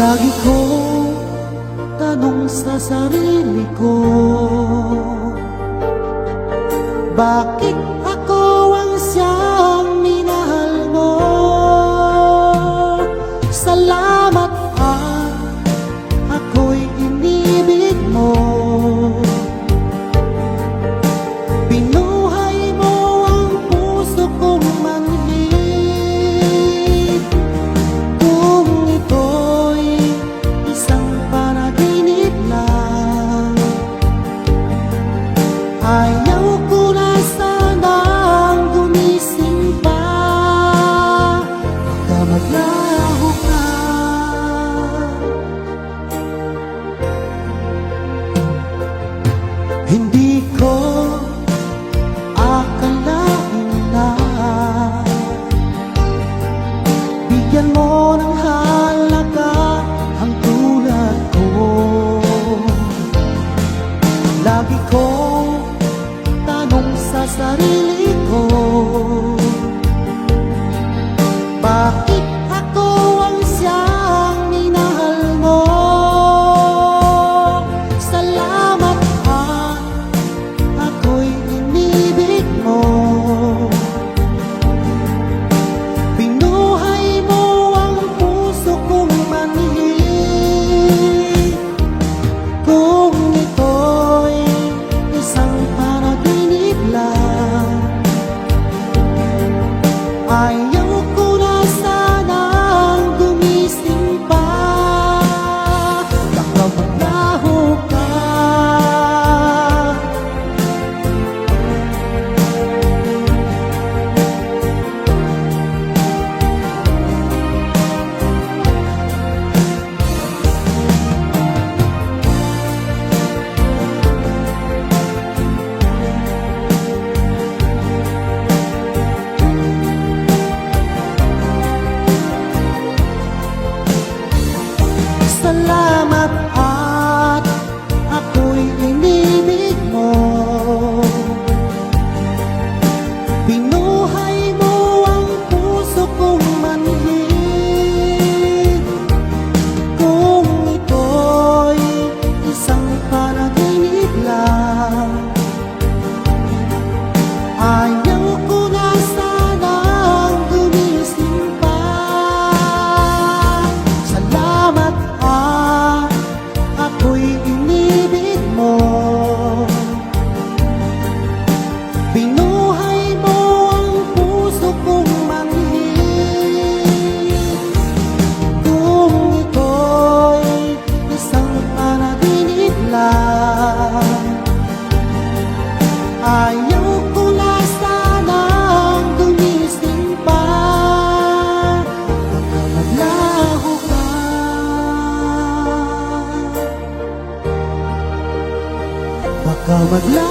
Lagi kong tanong sa sarili ko, bakit ako ang siyang minahal mo? Salamat ako'y inibig mo. Binuhay mo ang puso kong manhid. Kung ito'y isang panaginip lang, ayaw ko na sanang gumising pa. Baka maglaho ka. Hindi ko akalain na bigyan mo ng halaga ang tulad ko. Lagi kong tanong sa sarili ko, bakit ako ang siyang minahal mo? Salamat ako'y inibig mo. Binuhay mo ang puso kong manhid. Kung ito'y isang panaginip lang, ayaw ko na sanang gumising pa. Baka maglaho ka. Salamat at ako'y inibig mo. Binuhay mo ang puso kong manhid. Kung ito'y isang panaginip lang, ayaw ko na sanang gumising pa. Salamat ako'y inibig mo. Binuhay mo ang puso kong manhid. Kung ito'y isang panaginip lang, ayaw ko na sanang gumising pa. Baka maglaho ka. Baka maglaho